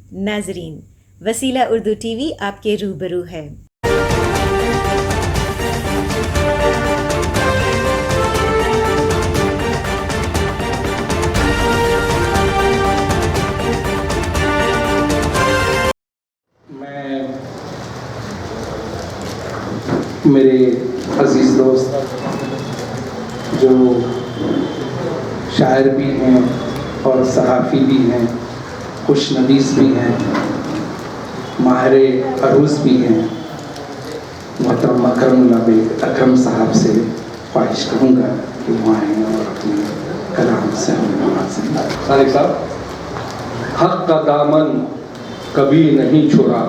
नाजरीन, वसीला उर्दू टीवी आपके रूबरू है। मैं मेरे अजीज़ दोस्त जो शायर भी हैं और सहाफ़ी भी हैं, खुशनवीस भी हैं, माहिर अरूज़ भी हैं, मोहतरम अकरम साहब से ख्वाहिश करूँगा कि वो आएँ और अपने कलाम से हमें नवाज़ें। सादिक साहब, हक़ का दामन कभी नहीं छोड़ा,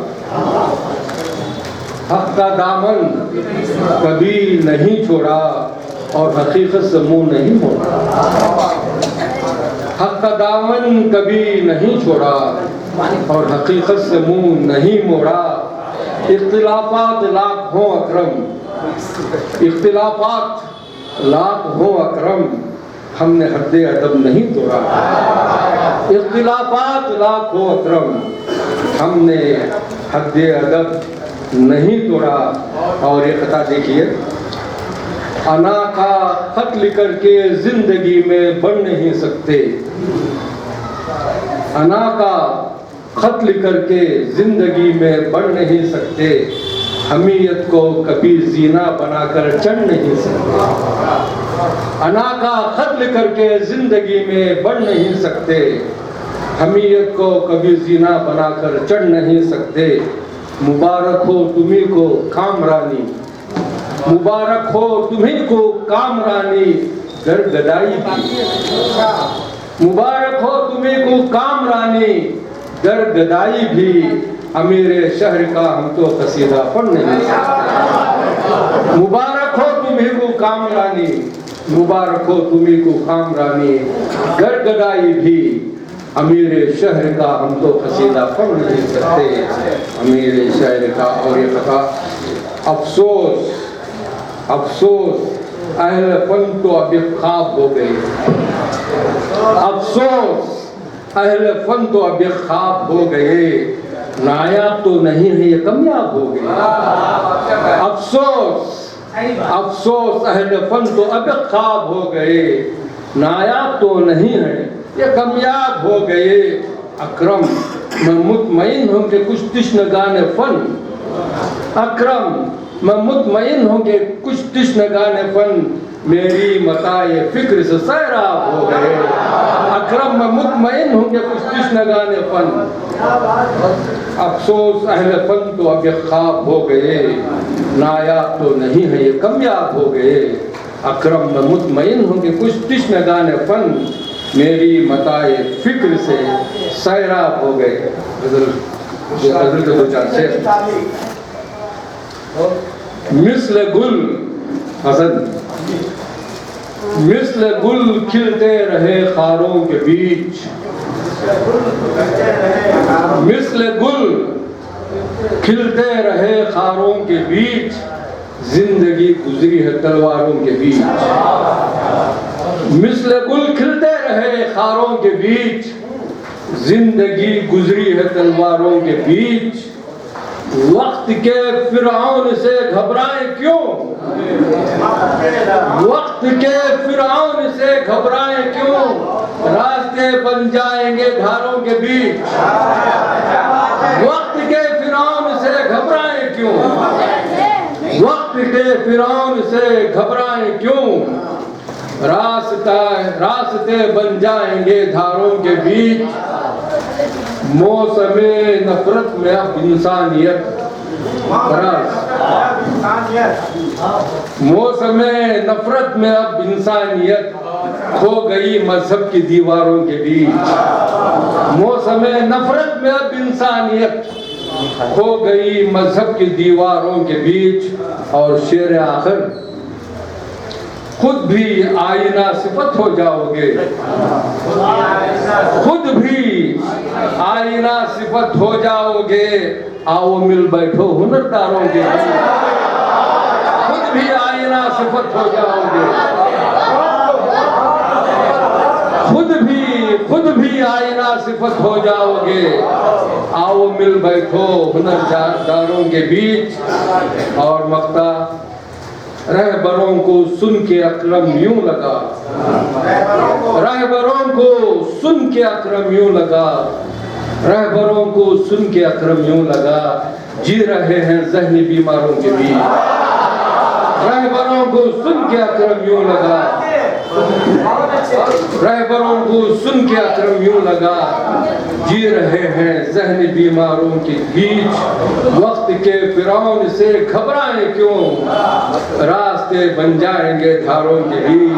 हक़ का दामन कभी नहीं छोड़ा और हकीकत से मुँह नहीं मोड़ा। हक़ का दामन कभी नहीं छोड़ा और हकीकत से मुँह नहीं मोड़ा। इख्तिलाफात लाख हों अकरम, इख्तिलाफात लाख हों अकरम, हमने हद्दे अदब नहीं तोड़ा। इख्तिलाफात लाख हों अकरम, हमने हद्दे अदब नहीं तोड़ा। और ये कथा देखिए, अना का खत लिखकर के जिंदगी में बढ़ नहीं सकते, अना का खत लिखकर के जिंदगी में बढ़ नहीं सकते, हमीयत को कभी जीना बनाकर चढ़ नहीं सकते। अना का खत लिखकर के जिंदगी में बढ़ नहीं सकते, हमीयत को कभी जीना बनाकर चढ़ नहीं सकते। मुबारक हो तुम्ही को कामरानी, मुबारक हो तुम्ही को कामरानी, गरगदाई भी। मुबारक हो तुम्ही को कामरानी, गरगदाई भी, अमीरे शहर का हम तो कसीदा पढ़ नहीं सकते। मुबारक हो तुम्ही को कामरानी, मुबारक हो तुम्ही को कामरानी, गरगदाई भी, अमीरे शहर का हम तो कसीदा पढ़ नहीं सकते। अमीरे शहर का। और ये कथा, अफसोस अफसोस अहले फन तो अब ख्वाब हो गए, अफसोस अहले फन तो अब ख्वाब हो गए, नायाब तो नहीं है ये कामयाब हो गए। अफसोस अफसोस अहले फन तो अब ख्वाब हो गए, नायाब तो नहीं है ये कामयाब हो गए। अकरम मैं मुतमईन हूँ कि कुछ तिश्नगाने फन, अकरम मैं मुतमईन हूँ कि कुछ तिश्नगाने फन, मेरी मताए फिक्र से सैराब हो गए। अकरम मैं मुतमईन हूँ कि कुछ तिश्नगाने फन, अफसोस अहले फन तो अब ख्वाब हो गए, नायाब तो नहीं है ये कामयाब हो गए। अकरम मैं मुतमईन हूँ कि कुछ तिश्नगाने फन, मेरी मताए फिक्र से सैराब हो गए। गज़ल के दो चार शेर। मिस्ल गुल हसन, मिस्ल गुल खिलते रहे खारों के बीच, मिस्ल गुल खिलते रहे खारों के बीच, जिंदगी गुजरी है तलवारों के बीच। मिस्ल गुल खिलते रहे खारों के बीच, जिंदगी गुजरी है तलवारों के बीच। वक्त के फिरौन से घबराए क्यों, वक्त के फिरौन से घबराए क्यों, रास्ते बन जाएंगे धारों के बीच। वक्त के फिरौन से घबराए क्यों, वक्त के फिरौन से घबराए क्यों, रास्ते बन जाएंगे धारों के बीच। मौसमे नफरत में अब इंसानियत, मौसमे नफरत में अब इंसानियत, खो गई मजहब की दीवारों के बीच। मौसमे नफरत में अब इंसानियत, खो गई मजहब की दीवारों के बीच। और शेर आखिर, खुद भी आईना सिफत हो जाओगे, खुद भी आईना सिफत हो जाओगे, आओ मिल बैठो हुनरदारों के, खुद भी आईना सिफत हो जाओगे, खुद भी आईना सिफत हो जाओगे, आओ मिल बैठो हुनरदारों के बीच और मक्ता रहबरों को सुन के अकरम यूं लगा, रहबरों को सुन के अकरम यूं लगा, रहबरों को सुन के अकरम यूं लगा, जी रहे हैं ज़हनी बीमारों के बीच। रहबरों को सुन के अकरम यूं लगा, रहबरों को सुन के अकरम यूं लगा, जी रहे हैं ज़हनी बीमारों के बीच। वक्त के फिरौन से घबराएं क्यों, रास्ते बन जाएंगे धारों के बीच।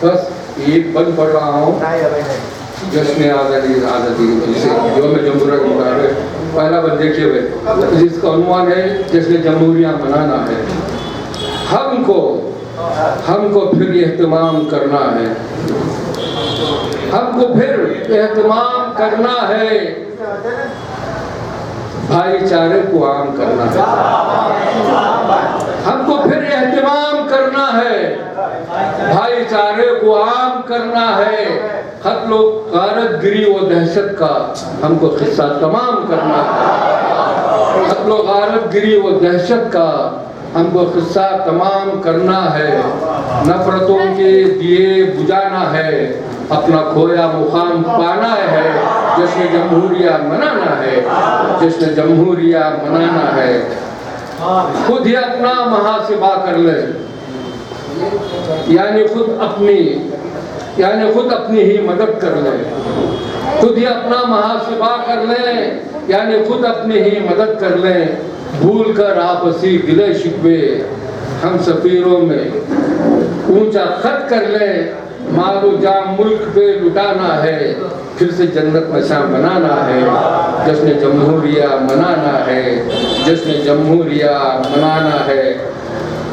बस एक बंद पढ़ रहा हूँ जश्न आज़ादी से जो मैं जमहूरियत बता रहे। पहला बंद देखिए हुए जिसका अनुमान है जश्न जमहूरिया मनाना है। हमको फिर एहतमाम करना है, हमको फिर एहतमाम करना है, भाईचारे को आम करना है। हमको फिर एहतमाम करना है, भाईचारे को आम करना है। खत्लो गारतगिरी व दहशत का हमको किस्सा तमाम करना है। खत्लो गारतगिरी व दहशत का हमको किस्सा तमाम करना है। नफरतों के दिए बुझाना है, अपना खोया मुकाम पाना है। जश्न जमहूरिया मनाना है, जश्न जमहूरिया मनाना है। खुद ही अपना मुहासिबा कर ले, यानी खुद अपनी ही मदद कर ले। खुद ही अपना मुहासिबा कर ले, यानी खुद अपनी ही मदद कर ले। भूल कर आपसी गिले शिकवे हम सफीरों में ऊंचा खत कर ले। मारो जाम मुल्क पे लुटाना है, फिर से जन्नत नशा बनाना है। जश्न जमहूरिया मनाना है, जश्न जमहूरिया मनाना है।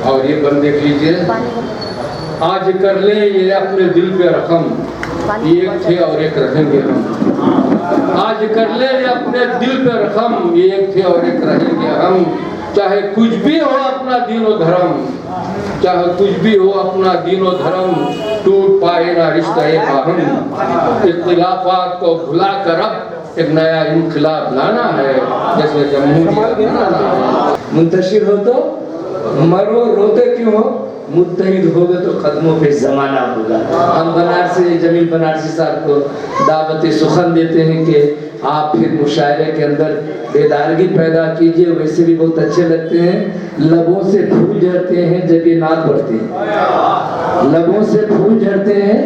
और ये बंद देख लीजिए, आज कर ले ये अपने दिल पे रकम, एक थे और एक रहेंगे हम। आज कर ले ये अपने दिल पे रकम, एक थे और एक रहेंगे हम। चाहे कुछ भी हो अपना दीनो धर्म, चाहे कुछ भी हो अपना दीनो धर्म, टूट पाए ना रिश्ता एक अहम। इख्तिलाफात को भुला कर अब एक नया इनकलाब लाना है, जैसे जमहूरिया बनाना है। मुंतशिर हो तो मरो, रोते क्यों हो? मुत्तहिद हो गए तो कदमों पे जमाना होगा। हम बनारसी जमील बनारसी साहब को दावत सुखन देते हैं कि आप फिर मुशायरे के अंदर बेदारगी पैदा कीजिए। वैसे भी बहुत अच्छे लगते हैं। लबों से फूल झड़ते हैं जब ये नाक पढ़ते हैं, लबों से फूल झड़ते हैं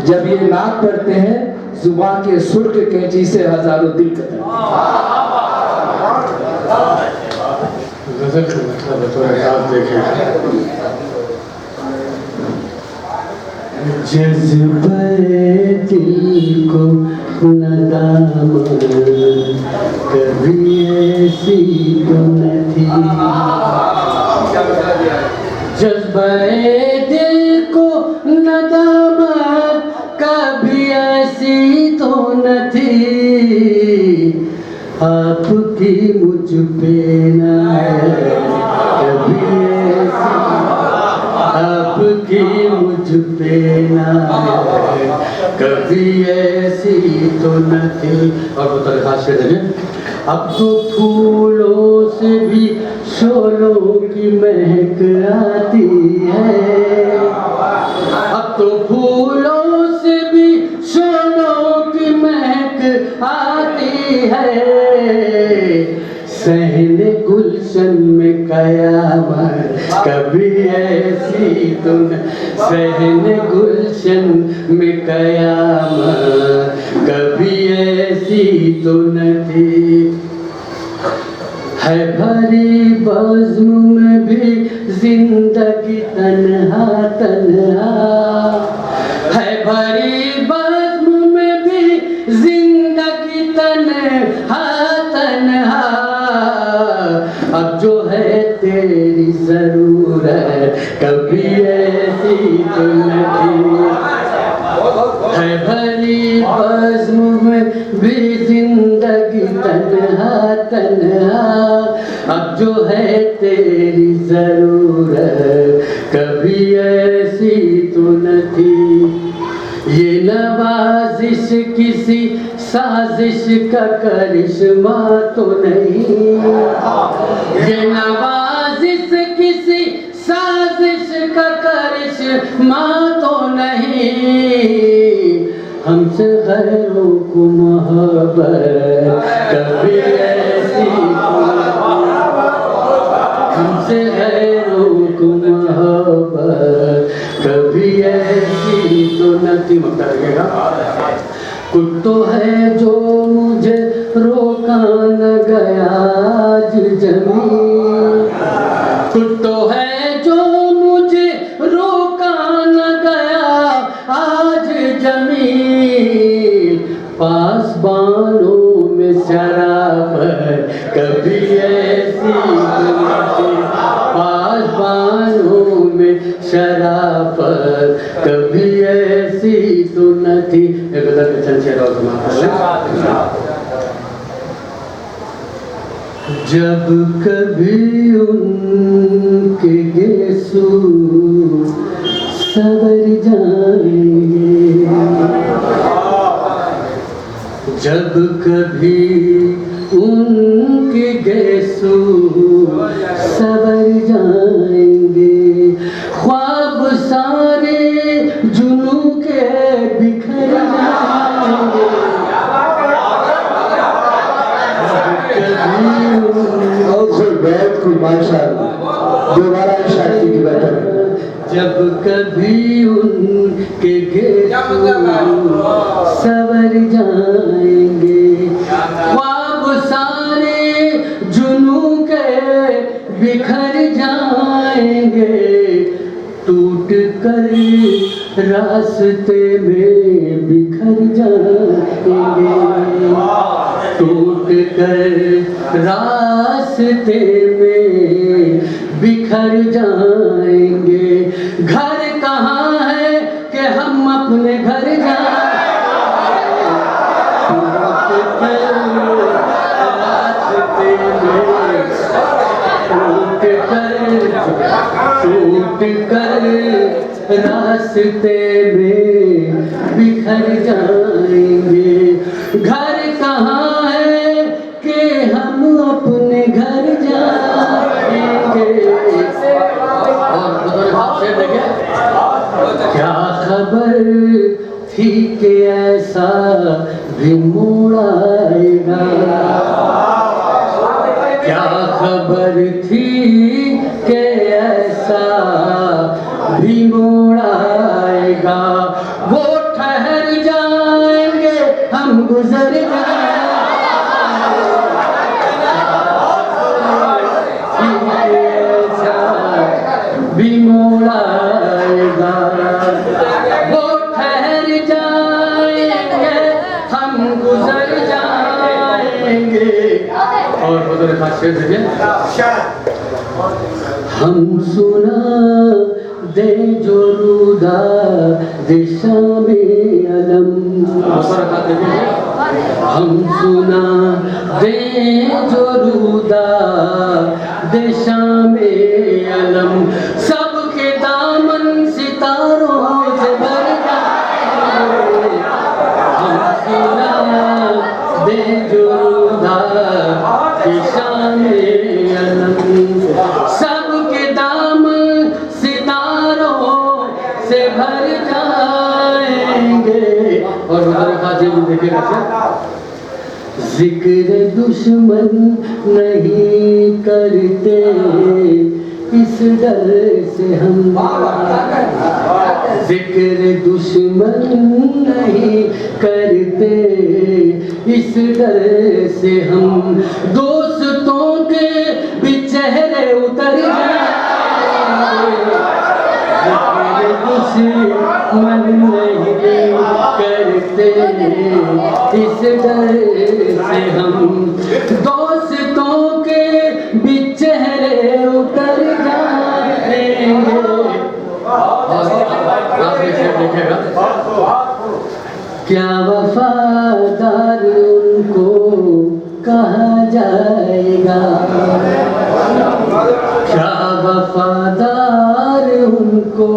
जब ये नाक पढ़ते हैं। जुबान के सुर्ख कैंची से हजारों दिल कतल। गजल का मतलब है, आप देखें जज़्बे दिल को नदामत कभी ऐसी तो न थी। जज़्बे दिल को नदामत कभी ऐसी तो न थी। आपकी मुझ पे ना कभी ऐसी, आपकी मुझ पे ना कभी ऐसी तो न थी। और बता खास कर देंगे, अब तो फूलों से भी शोलों की महक आती है। अब तो फूलों से भी शोलों की महक आती है। सहने गुलशन में कयामत कभी ऐसी तो न, सहने गुलशन में कयामत कभी ऐसी तो न थी। है भरी बज़्म में भी जिंदगी तन्हा तन्हा, है भरी बज़्म में भी जिंदगी तन्हा तन्हा। अब जो है तेरी ज़रूरत कभी ऐसी तो न थी। है भरी बज़्म में भी जिंदगी तन्हा तन्हा, अब जो है तेरी जरूरत कभी ऐसी तो न थी। ये नवाजिश किसी साजिश का करिश्मा तो नहीं। ये नवाजिश किसी साजिश का करिश्मा तो नहीं। हमसे गैरों को मोहब्बत कभी ऐसी हमसे गैरों को मोहब्बत कभी ऐसी तो न थी। मत लगेगा कुछ तो है जो मुझे रोका न गया आज ज़मीन। कुछ तो है जो मुझे रोका न गया आज ज़मीन। पासबानों में शराफत कभी ऐसी पासबानों में शराफत कभी ऐसी तो न थी। एक बदल के चल शेर और जब कभी उनके गेसू सवर जाएंगे। जब कभी उनके गेसू सवर जाएंगे। ख्वाब सारे जुनू के बिखर जाएंगे। माशाअल्लाह दोबारा शायरी की बेहतर। जब कभी उनके गेसू सवर जाएंगे। ख्वाब सारे जुनू के बिखर जाएंगे। टूट कर रास्ते में बिखर जाएंगे। टूट कर रास्ते में बिखर जाएंगे। घर कहाँ है कि हम अपने घर जाएं। टूट कर रास्ते में टूट कर रास्ते में बिखर जाएंगे। घर कहाँ है कि हम अपने घर जाएंगे। क्या खबर थी कि ऐसा भी मोड़ आएगा। क्या खबर थी कि ऐसा भी मोड़ आएगा। वो ठहर जाएंगे हम गुजर जाएंगे। भी मोड़ आएगा। वो ठहर जाएंगे हम गुजर जाएंगे। और उधर खास शेर देखिए। हम सुना दे जो रूदा दिशा में अलम। हम सुना दे जो रूदा दिशा में अलम। सबके दामन सितारों से भर जाए। हम सुना दे जो रूदा दिशा में अलम। सबके दामन सितारों से भर जाएंगे। और उधर खाते भी देखेगा। जिक्र दुश्मन नहीं करते इस डर से हम। जिक्र दुश्मन नहीं करते इस डर से हम। दोस्तों के भी चेहरे उतर जाएंगे। जिक्र दुश्मन नहीं करते इस डर से हम। दोस्तों के भी चेहरे उतर जाएंगे। क्या वफादार उनको कहा जाएगा, क्या वफादार उनको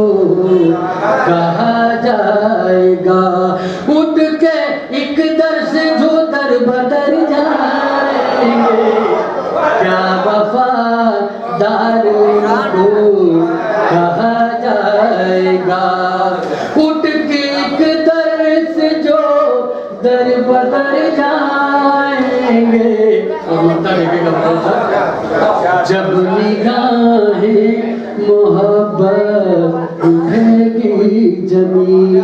कहा जाएगा। उठ के एक दर से जो दर बदर जाएंगे, क्या वफादार उनको कहा जाएगा। उठ के एक दर से जो दर बदर जाएंगे, जब निगाहें मोहब्बत उठेगी जमीन,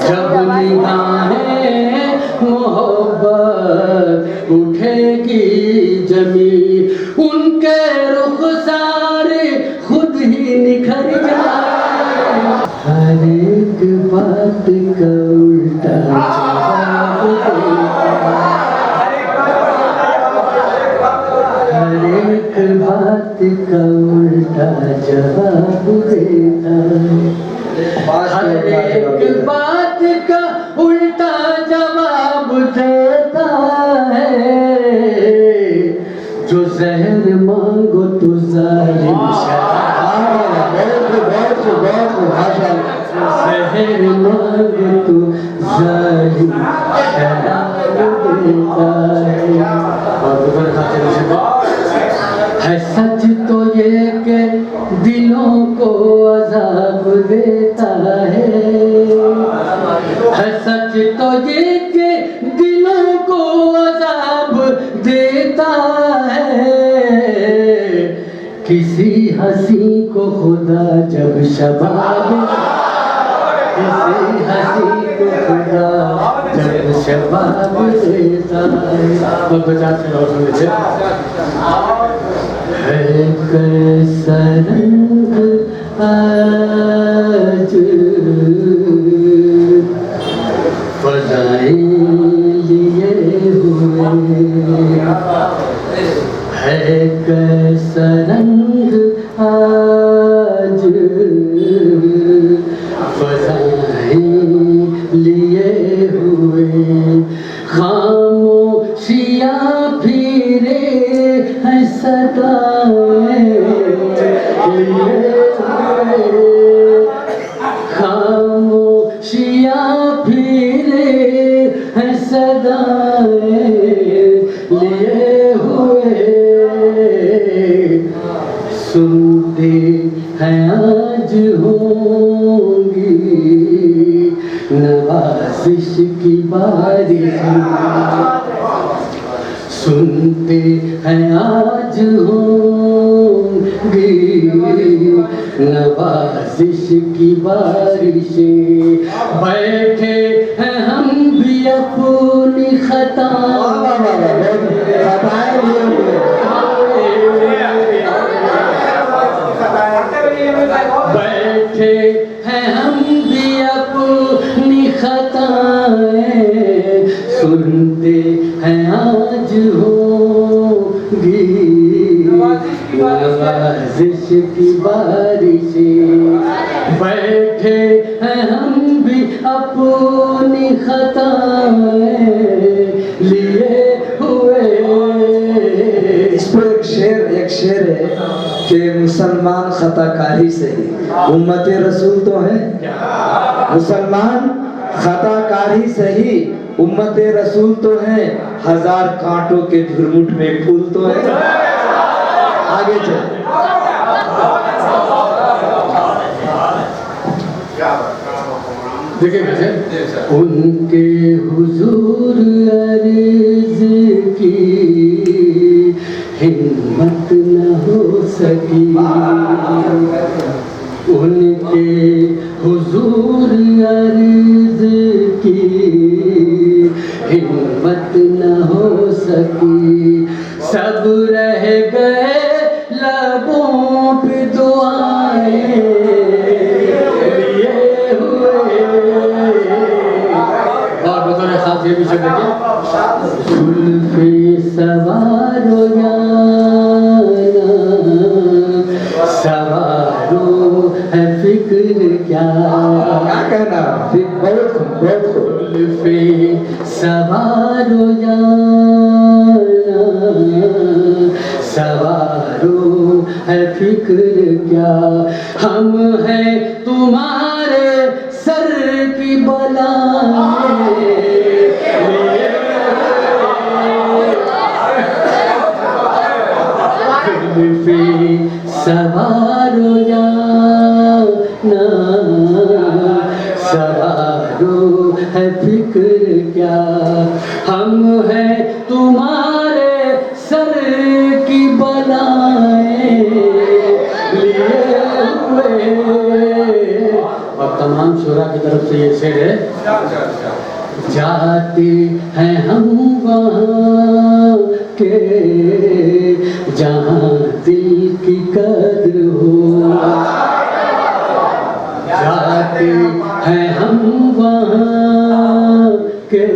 जब निगाहें मोहब्बत उठेगी जमीन, उनके रुख सारे खुद ही निखर जाए। हर एक बात का उल्टा हर एक बात का उल्टा जवाब देता है, हर एक बात का उल्टा जवाब देता है। जो जहर मांगो तो जालिम जहर मांगो तो जालिम शराब देता है। सच तो ये कि दिलों को अज़ाब देता है सच तो ये कि दिलों को अज़ाब देता है। किसी हंसी को खुदा जब शबाब, किसी हंसी को खुदा जब शबाब देता है। तो 50 से और सुन लीजिए। है कैसा रंग आज फ़ज़ाएं लिए हुए, है कैसा रंग आज फ़ज़ाएं लिए हुए। खामोशियाँ फिरे हैं सदाएं लिए हुए, खामोशियाँ फिरे हैं सदाएं लिए हुए। सुनते हैं आज होंगी नवाज़िश की बारिश, सुनते हैं आज होंगी नवाज़िश की बारिशें। बैठे हैं हम भी अपनी खता, बैठे हैं हम भी अपनी खताएं, सुनते हैं आज होंगी नवाज़िश की बारिशें। बैठे हैं हम भी अपनी खताएं लिए हुए। इस पर एक शेर है कि मुसलमान खताकारी से ही उम्मत रसूल तो है, मुसलमान खताकारी से ही उम्मत रसूल तो है, हजार कांटों के झुरमुट में फूल तो है। आगे चल। देखिए कैसे उनके हुजूर अर्ज़ की हिम्मत न हो सकी, उनके हुजूर अर्ज़ की हिम्मत न हो सकी। सब रह गए लबों पे दुआएं लिए हुए। और बतौर खास ये भी शब्द देखिए, जुल्फ़े सवारो जाना सवारो है फिक्र क्या कहना बहुत खूब। जुल्फ़े सवारो जाना सवारो है फिक्र क्या, हम हैं तुम्हारे सर की बलाएं पे सवारो जाना, सवारो है फिक्र क्या, हम हैं तुम्हारे सर की बलाएं लिए हुए। और तमाम शोरा की तरफ से ये शेर है। जाते हैं हम वहाँ के जहाँ दिल की कद्र हो, जाते हैं हम वहाँ के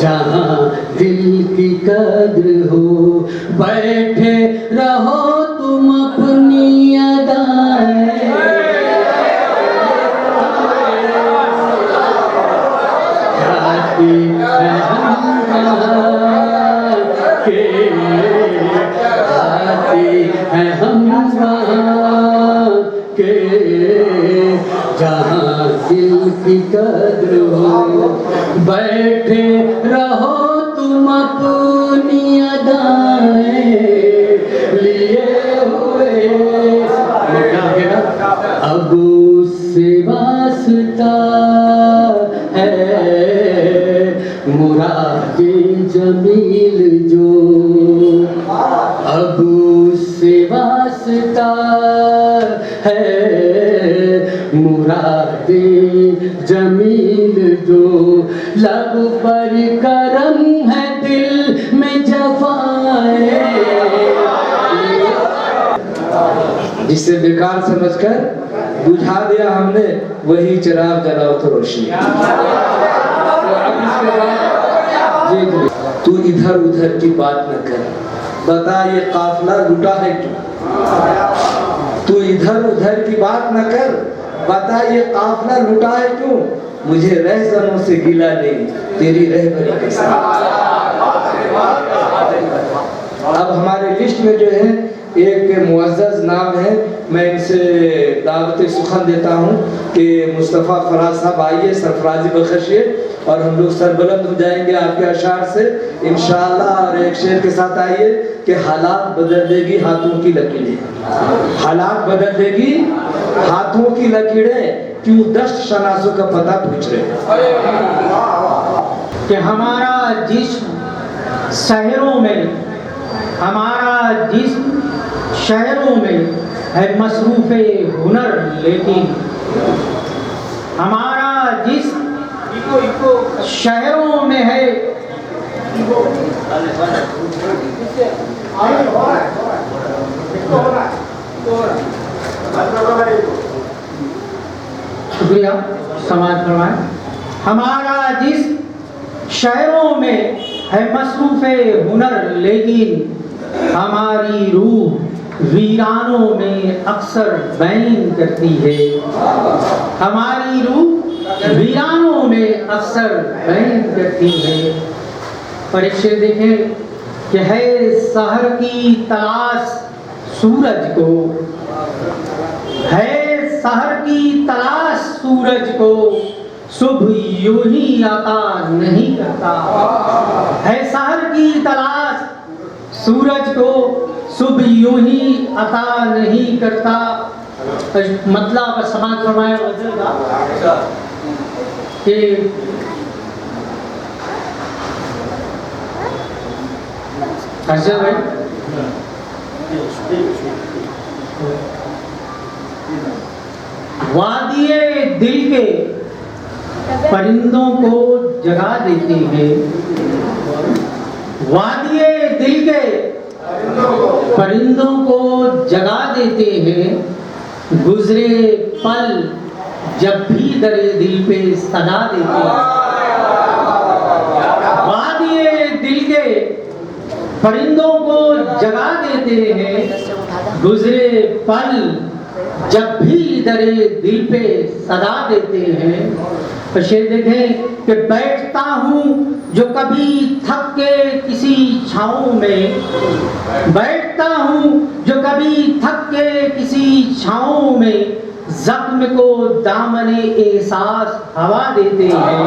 जहाँ दिल की कद्र हो, बैठे रहो तुम अपनी अदाएं, जाते हैं हम वहाँ के, जाते हैं हम वहाँ के जहाँ दिल की कद्र हो, बैठे रहो तुम अपनी अदाएं लिए हुए। अब उससे वास्ता है मुरादे जमील जो, अब उससे वास्ता है मुरादे जमील जो, लब पर करम है दिल में जफाए। जिसे बेकार समझकर बुझा दिया हमने, वही चिराग जलाओ तो रोशनी। जी जी, तू इधर उधर की बात न कर, बता ये काफिला लुटा है क्यों। तू इधर उधर की बात न कर, बता ये काफिला लुटा है क्यों। मुझे रहज़नों से गिला नहीं, तेरी रहबरी के साथ। अब हमारे लिस्ट में जो है एक मुअज़्ज़ज़ नाम है, मैं इनसे दावत सुखन देता हूँ कि मुस्तफ़ा फराज साहब आइए, सरफराजी बख्शिए और हम लोग सरबुलंद हो जाएंगे आपके अशार से इंशाअल्लाह। और एक शेर के साथ आइए कि हालात बदल देगी हाथों की लकीरें, हालात बदल देगी हाथों की लकीरें, क्यों दस्त शनासों का पता पूछ रहे हैं कि हमारा जिस्म शहरों में, हमारा जिस्म शहरों में है मसरूफ़े हुनर, लेकिन हमारा जिस्म शहरों में है शुक्रिया समाज फरमाए। हमारा जिस्म शहरों में है मसरूफ़े हुनर, लेकिन हमारी रूह वीरानों में अक्सर बैन करती है, हमारी रूह वीरानों में अक्सर बैन करती है। और एक शेर देखें कि है सहर की तलाश सूरज को, है सहर की तलाश सूरज को, सुबह यूं ही अता नहीं करता। है सहर की तलाश सूरज को, सुबह यूं ही अता नहीं करता। मतलब समाज फरमाया कि अर्शद भाई वादिये दिल के परिंदों को जगा देते हैं, वादिये दिल के परिंदों को जगा देते हैं, गुजरे पल जब भी दरे दिल पे सदा देते हैं। वादिये दिल के परिंदों को जगा देते हैं, गुजरे पल जब भी दरे दिल पे सदा देते हैं। तो शेर देखें कि बैठता हूँ जो कभी थक के किसी छाँव में, बैठता हूँ जो कभी थक के किसी छाँव में, जख्म को दामने एहसास हवा देते हैं,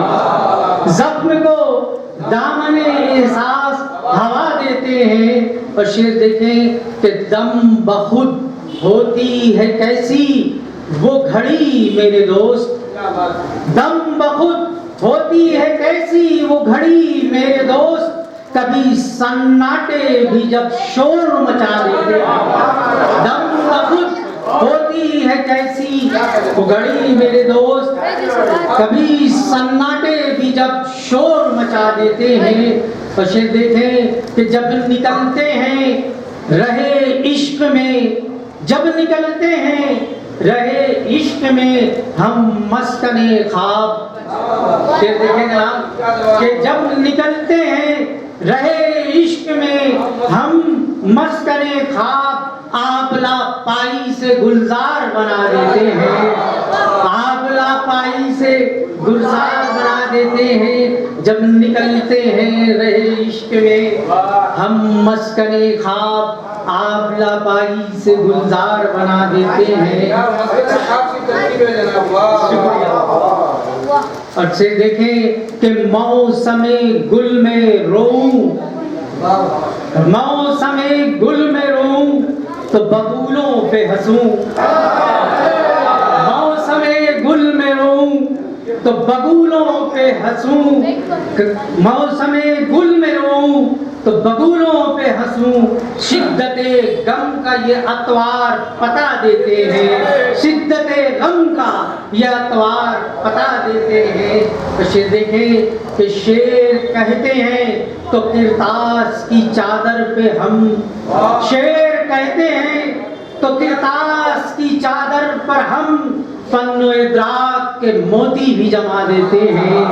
जख्म को दामने एहसास हवा देते हैं। और शेर देखें कि दम बखुद होती है कैसी वो घड़ी मेरे दोस्त, दम बखुद होती है कैसी वो घड़ी मेरे दोस्त, कभी सन्नाटे भी जब शोर मचा देते हैं, दम बखुद होती है कैसी वो घड़ी मेरे दोस्त, कभी सन्नाटे भी जब शोर मचा देते हैं। और शेर देखें कि जब निकलते हैं रहे इश्क में, जब निकलते हैं रहे इश्क में हम मस्कने ख्वाब, शेर देखें ना कि जब निकलते हैं रहे इश्क में हम मस्कने ख्वाब, आबला पाई से गुलजार बना देते हैं, आबला पाई से गुलजार बना देते हैं। जब निकलते हैं रहे इश्क में हम मस्कने ख्वाब, आबला पाई से गुलजार बना देते हैं। और से देखें कि मौसमे गुल में रोऊं, मौसमे गुल में रोऊं तो बबूलों पे हंसूं, मौसमे गुल में रोऊं तो बबूलों पे हंसूं, मौसमे गुल में रोऊं तो बबूलों पे हंसूं, शिद्दते गम का ये अतवार पता देते हैं, शिद्दते गम का ये अतवार पता देते हैं। तो शेर देखें कि शेर कहते हैं तो किरतास की चादर पे हम, शेर कहते हैं तो किरतास की चादर पर हम फन्नो इदराक के मोती भी जमा देते हैं,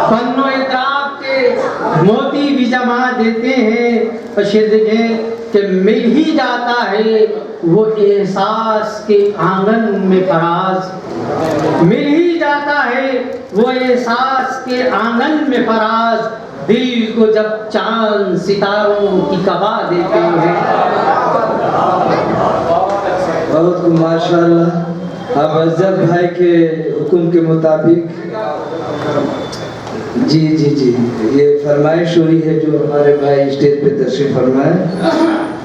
फन्नो इदराक के मोती भी जमा देते हैं। और शेर देखें कि मिल ही जाता है वो एहसास के आंगन में फराज, मिल ही जाता है वो एहसास के आंगन में फराज, दिल को जब चांद सितारों की कबा देते हैं। बहुत माशाल्लाह। अब अजब भाई के हुक्म के मुताबिक जी जी जी ये फरमाइश हुई है जो हमारे भाई स्टेज पे तशरीफ फरमाए,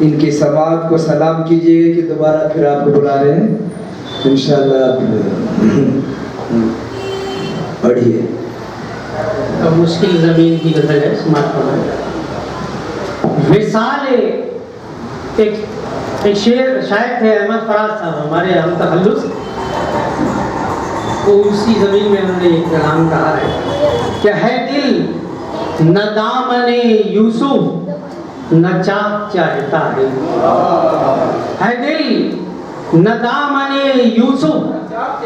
इनकी समात को सलाम कीजिएगा कि दोबारा फिर आपको बुला रहे हैं इंशाल्लाह। आप पढ़िए। तो मुश्किल ज़मीन की गज़ल है, समात फरमाए। विसाले एक शेर शायद थे अहमद फराज साहब हमारे हम तखल्लुस, तो उसी ज़मीन में उन्होंने एक कलाम कहा है कि है दिल न दामने यूसुफ न चाक चाहता है दिल न दामने यूसुफ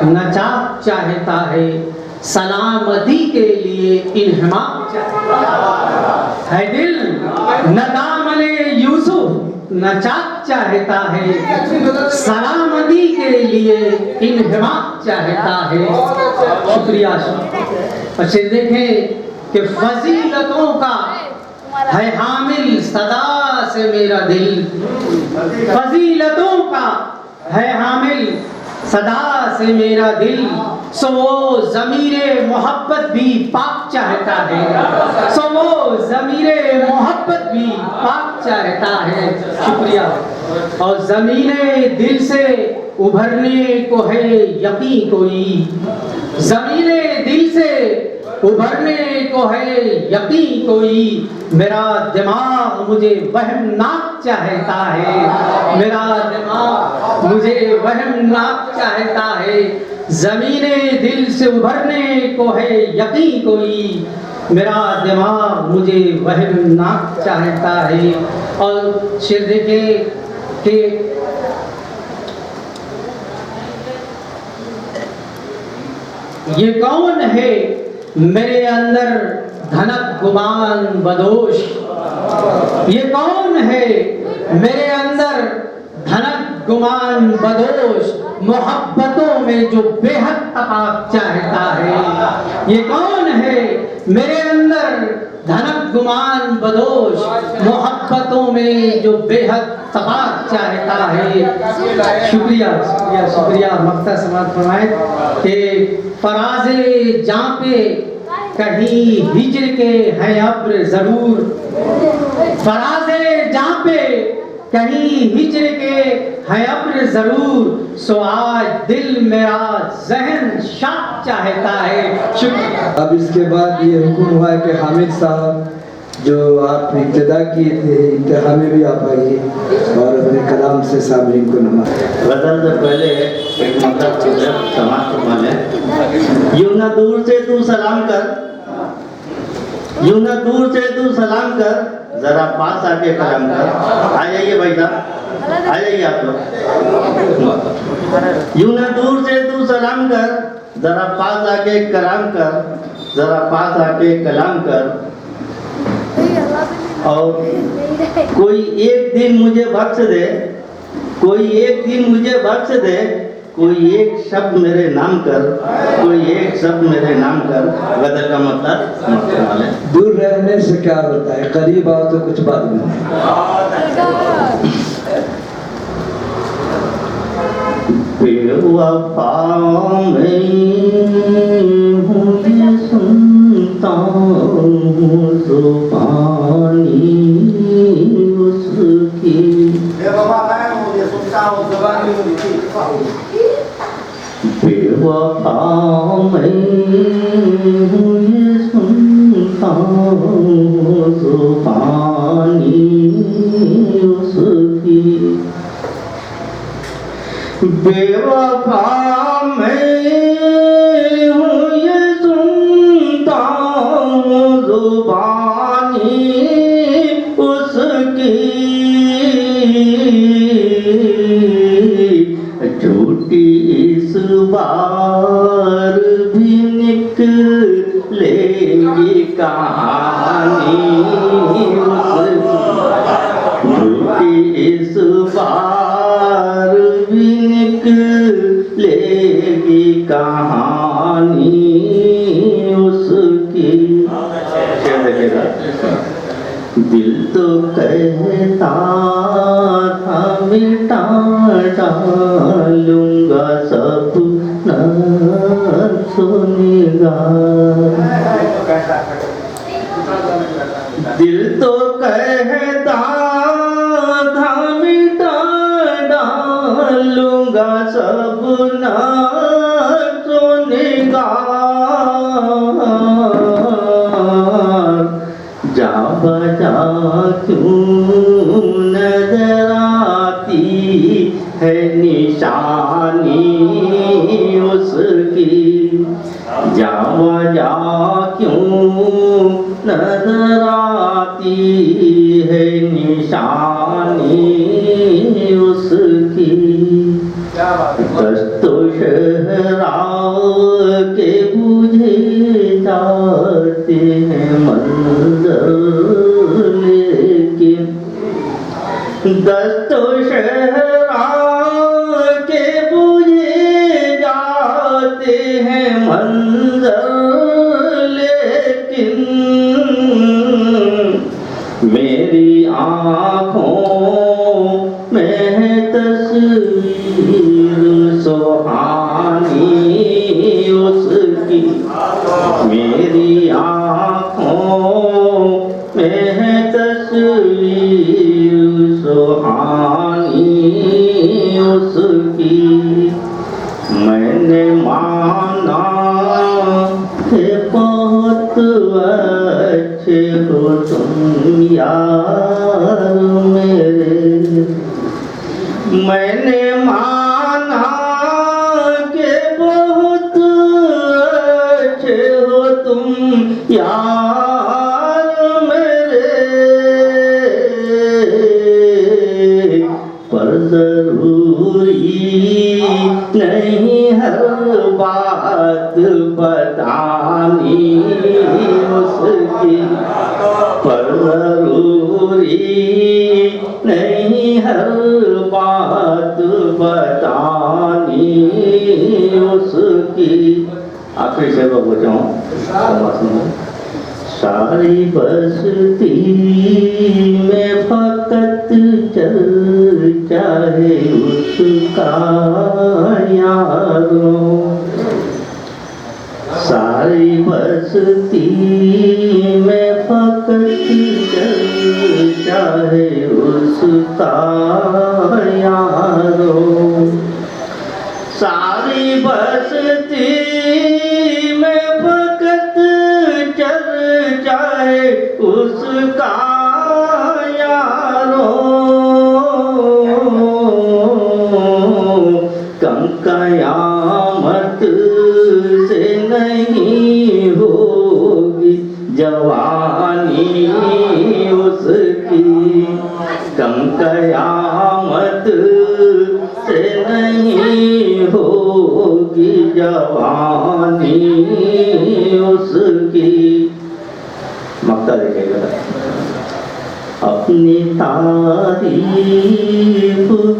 न चाक चाहता है, सलामती के लिए इन्हिमाक चाहता है दिल न दामने यूसुफ न चाक चाहता है, सलामती के लिए इन्हिमाक चाहता है। शुक्रिया। अच्छे देखें कि फजीलतों का है हामिल सदा से मेरा दिल, फजीलतों का है हामिल सदा से मेरा दिल, सो वो ज़मीरे मोहब्बत भी पाक चाहता है, सो वो ज़मीरे मोहब्बत भी पाक चाहता है। शुक्रिया। और ज़मीरे दिल से उभरने को है यकीन कोई, ज़मीरे दिल से उभरने को है यकीन कोई, मेरा दिमाग मुझे वहमनाक चाहता है, मेरा दिमाग मुझे वहमनाक चाहता है, ज़मीने दिल से उभरने को है यकीन कोई, मेरा दिमाग मुझे वहमनाक चाहता है। और शेर देखें कि ये कौन है मेरे अंदर धनक गुमान बदोश, ये कौन है मेरे अंदर धनक गुमान बदोश, मोहब्बतों में जो बेहद तपाक चाहता है। ये कौन है मेरे अंदर धनक गुमान बदोश, मोहब्बतों में जो बेहद तपाक चाहता है। शुक्रिया शुक्रिया शुक्रिया। मक्ता समाप्त फरमाए कि फराज़े जां पे कहीं हिजर के हैं अब्र जरूर, फराज़े जां पे कहीं हिजर के हैं अब्र जरूर, सो आज दिल मेरा जहन शाक चाहता है। शुक्रिया। अब इसके बाद ये हुक्म हुआ है कि हामिद साहब जो आप इब्तिदा किए थे इंतहा में भी आप आइए और अपने कलाम से सामरीन को नमस्कार। गजल से पहले एक मतलब समाज को माने, यूं ना दूर से तू सलाम कर, यूं ना दूर से तू सलाम कर, जरा पास आके कलाम कर। आ जाइए भाई साहब, आ जाइए आप लोग। यूं ना दूर से तू सलाम कर, जरा पास आके कलाम कर, जरा पास आके कलाम कर। और कोई एक दिन मुझे बख्श दे, कोई एक दिन मुझे बख्श दे, कोई एक शब्द मेरे नाम कर, कोई एक शब्द मेरे नाम कर। गजल का मतलब दूर रहने से क्या होता है, करीब आओ तो कुछ बात नहीं। बेवफा मैं हूँ ये सुनता हूँ ज़ुबानी उसकी, बेवफा मैं हूँ ये सुनता हूँ ज़ुबानी उसकी। बेवफा मैं हूँ ये सुनता हूँ ज़ुबानी उसकी, झूठी इस बार भी निकलेगी कहानी उसकी, झूठी इस बार भी निकलेगी कहानी उसकी। क्या देखेगा? दिल तो कहता था मिटा डालूंगा सब न सुनेगा, दिल तो कहता था मिटा डालूंगा सब न सुनेगा। जा बजा क्यों नजर आती है निशानी उसकी, जा बजा क्यों नजर आती है निशानी उसकी। दस्तो शहरा के बुझे जाते हैं मंजर लेकिन, दस्तो शहरा के बुझे जाते हैं मंजर लेकिन, मेरी आँखों में है तस्वीर सुहानी उसकी, मेरी आँखों में है तस्वीर सुहानी उसकी। मैंने माना कि बहुत अच्छे हो तुम यार मेरे, मैंने माना कि बहुत अच्छे हो तुम यार मेरे, पर जरूरी नहीं हर बात बतानी उसकी, पर जरूरी नहीं हर बात बतानी उसकी। आखिरी शेर को बचाऊं, सारी बस्ती में फकत चर्चा है उसका यारों, सारी बस्ती में फकत चर्चा है उसका यारों, सारी बस्ती में फकत चर्चा है उसका यारों, कम कयामत से नहीं होगी जवानी उसकी, कम कयामत से नहीं होगी जवानी उसकी। मक्ता देखेगा, अपनी तारीफ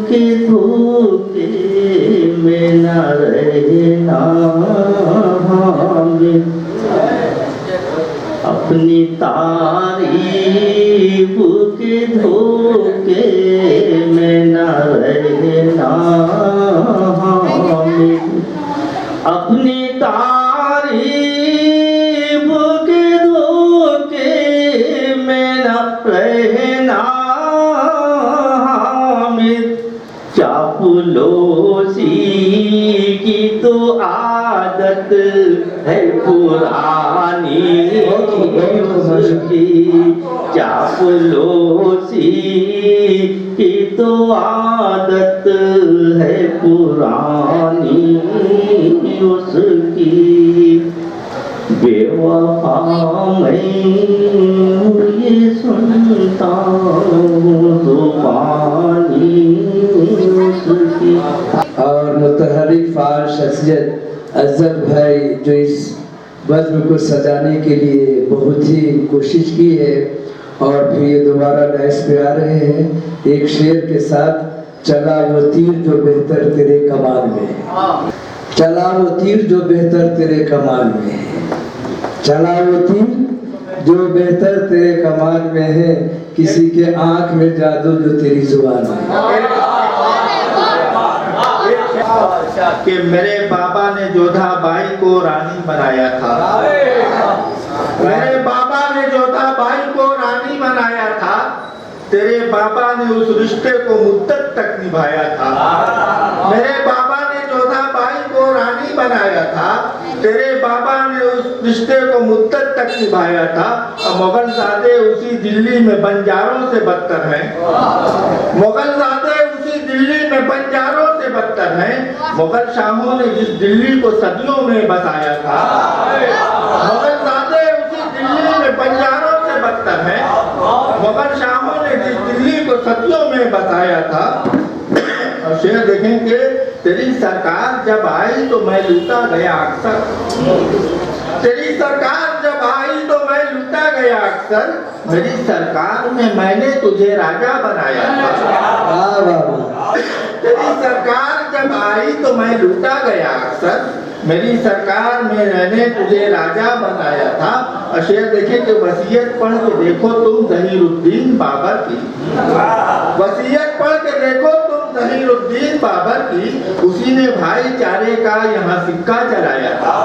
के धोखे में न रहना हमें, अपनी तारीफ के धोखे में न रहना हमें, अपनी तारीफ के धोखे में न रहना हमें, चापलूसी की तो आदत है पुरानी उसकी, चापलूसी की तो आदत है पुरानी उसकी, बेवफा मैं ये सुनता हूँ ज़ुबानी उसकी। और मुतहर्रिक फार शख्सियत अज़हर भाई जो इस बज़्म को सजाने के लिए बहुत ही कोशिश की है, और फिर ये दोबारा डाइस पे आ रहे हैं एक शेर के साथ, चला वो तीर जो बेहतर तेरे कमाल में है, चला वो तीर जो बेहतर तेरे कमाल में है, चला वो तीर जो बेहतर तेरे कमाल में है, किसी के आंख में जादू जो तेरी जुबान में है। कि मेरे बाबा ने जोधाबाई को रानी बनाया था, मेरे बाबा ने जोधाबाई को रानी बनाया था, तेरे बाबा ने उस रिश्ते को मुद्दत तक निभाया था, मेरे बाबा ने जोधाबाई को रानी बनाया था, तेरे बाबा ने उस रिश्ते को मुद्दत तक निभाया था। और मुगलजादे उसी दिल्ली में बंजारों से बदतर हैं, मुगलजादे उसी दिल्ली में बंजारों से बदतर हैं, मुगल शाहों ने जिस दिल्ली को सदियों में बसाया था, मुगलजादे उसी दिल्ली में बंजारों से बदतर हैं, मुगल शाहों ने जिस दिल्ली को सदियों में बसाया था। और शेर देखेंगे, तेरी सरकार जब आई तो मैं लूटा गया अक्सर, तेरी सरकार जब आई तो मैं लूटा गया अक्सर, मेरी सरकार में मैंने तुझे राजा बनाया था, तेरी सरकार जब आई तो मैं लूटा गया अक्सर, मेरी सरकार में मैंने तुझे राजा बनाया था। और शेर देखे कि वसीयत पढ़ के देखो तुम ज़हीरुद्दीन बाबर की, वसीयत पढ़ के देखो तुम ज़हीरुद्दीन बाबर की, उसी ने भाईचारे का यहाँ सिक्का चलाया था,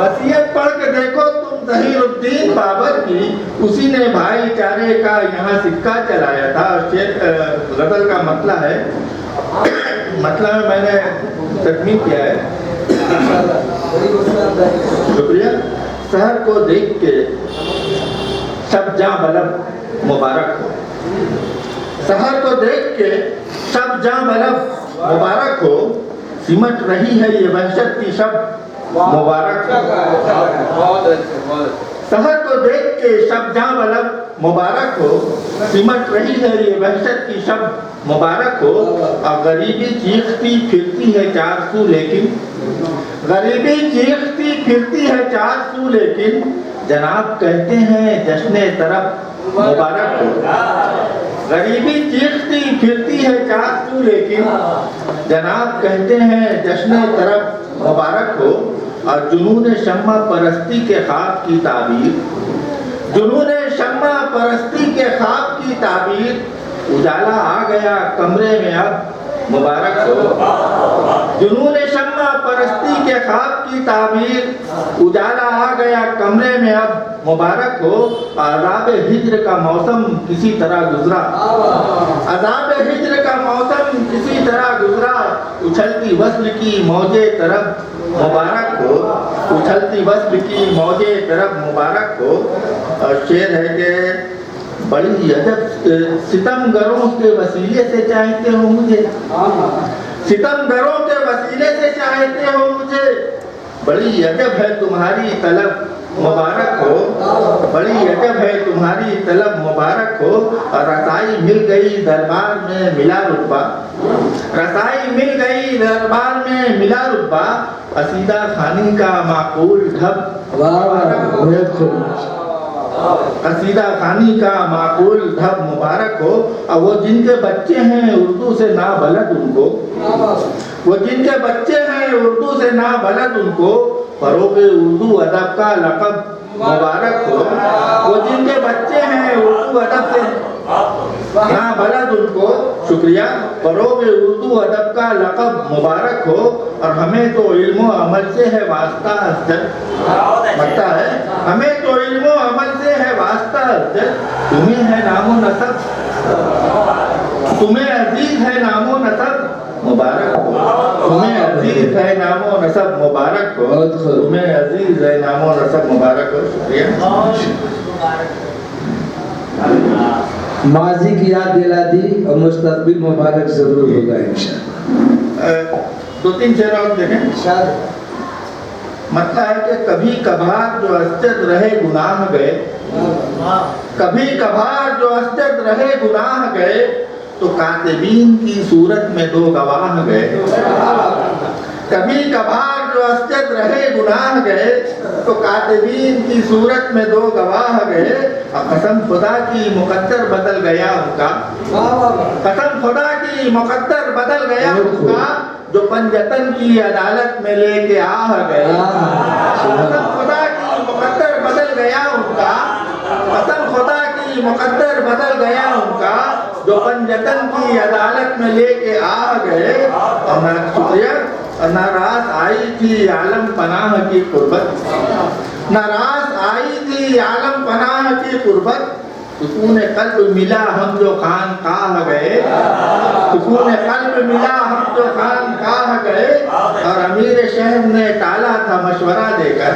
वसीयत पढ़ के देखो तुम ज़हीरुद्दीन बाबर की, उसी ने भाईचारे का यहाँ सिक्का चलाया था। और शेर गज़ल का मतलब है, मतलब मैंने तकमील किया है, शुक्रिया। शहर को देख के सब जहाँ बलब मुबारक हो, शहर को देख के सब जहाँ बलब मुबारक हो, सिमट रही है ये वहशत की शब मुबारक हो, शहर को देख के सब जहाँ बलब मुबारक हो, सिमट रही है ये वहशत की शब मुबारक हो। और गरीबी चीखती फिरती है चार सू लेकिन, गरीबी चीखती फिरती है चार सू लेकिन, जनाब कहते हैं जश्ने तरफ मुबारक हो। गरीबी चीखती फिरती है चार सू लेकिन, जनाब कहते हैं जश्ने तरफ मुबारक हो। और जुनून शम्मा परस्ती के ख्वाब की ताबीर, जुनून शम्मा परस्ती के ख्वाब की ताबीर, उजाला आ गया कमरे में अब मुबारक हो। जुनून शम्मा परस्ती के ख्वाब की ताबीर, उजाला आ गया कमरे में अब मुबारक हो। अज़ाब हिज्र का मौसम किसी तरह गुजरा, अज़ाब हिज्र का मौसम किसी तरह गुजरा, उछलती वस्ल की मौजे तरफ मुबारक हो, उछलती वस्ल की मौजे तरफ मुबारक हो। और शेर है कि बड़ी अजब सितमगरों के वसीले से चाहते हो मुझे, सितमगरों के वसीले से चाहते हो मुझे, बड़ी अजब है तुम्हारी तलब मुबारक हो, बड़ी अजब है तुम्हारी तलब मुबारक हो। और रसाई मिल गई दरबार में मिला रुतबा, रसाई मिल गई दरबार में मिला रुतबा, असीदा खानी का माकूल ढब मुबारक हो, कसीदा खानी का माकूल ढब मुबारक हो। और वो जिनके बच्चे हैं उर्दू से ना बलद उनको, वो जिनके बच्चे हैं उर्दू से ना बलद उनको, फरोगे उर्दू अदब का लक़ब मुबारक हो। वो जिनके बच्चे हैं उर्दू अदब से ना बलद उनको, शुक्रिया, फरोगे उर्दू अदब का लक़ब मुबारक हो। और हमें तो इल्म अमल से है वास्ता लगता है, हमें तो इल्म अमल से है वास्ता, तुम्हें है नामो नसब, तुम्हें अजीज है नामो नसब मुबारक हो, तुम्हें अजीज है नामो नसब मुबारक हो, तुम्हें अजीज है नामो नसब मुबारक हो। शुक्रिया। माजी की याद दिला दी और मुस्तकबिल मुबारक जरूर होगा इंशाअल्लाह। दो तीन शेर और देखें। मतलब है कि कभी कभार जो अस्जद रहे गुनाह गए, कभी कभार जो अस्जद रहे गुनाह गए, तो कातिबीन की सूरत में दो गवाह गए। कभी कभार जो अस्जद रहे गुनाह गए, तो कातिबीन की सूरत में दो गवाह गए। और कसम खुदा की मुकद्दर बदल गया उनका, कसम खुदा की मुकद्दर बदल गया उनका, जो पंजतन की अदालत में लेके आ गए। कसम खुदा की मुकद्दर बदल गया उनका, कसम खुदा की मुकद्दर बदल गया उनका, जो पंजतन की अदालत में लेके आ गए। और ना शुक्रिया, नाराज आई थी आलम पनाह की कुर्बत, नाराज आई थी आलम पनाह की कुर्बत, सुकून कल्ब मिला हम जो खान काह गए, सुकून कल्ब मिला हम जो खान काह गए। और अमीर शहर ने टाला था मशवरा देकर,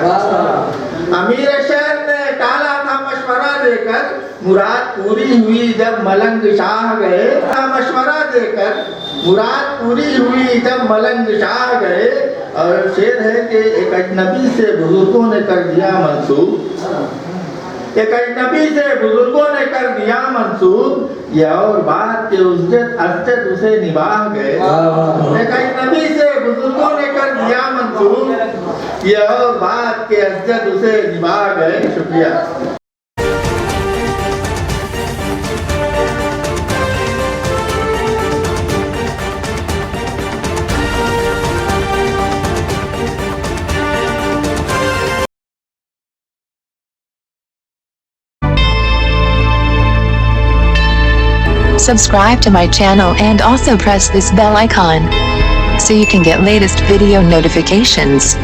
अमीर शहर ने टाला था मशवरा देकर, मुराद पूरी हुई जब मलंग शाह गए, मशवरा देकर मुराद पूरी हुई जब मलंग शाह गए। और शेर है कि एक अजनबी से बुजुर्गों ने कर दिया मंसूब, एक अजनबी से बुजुर्गों ने कर दिया मंसूब, यह और बात के अस्जद उसे निभाह गए। एक अजनबी से बुजुर्गों ने कर दिया मंसूब, यह और बात के अस्जद उसे निभाह गए। शुक्रिया। Subscribe to my channel and also press this bell icon so you can get latest video notifications.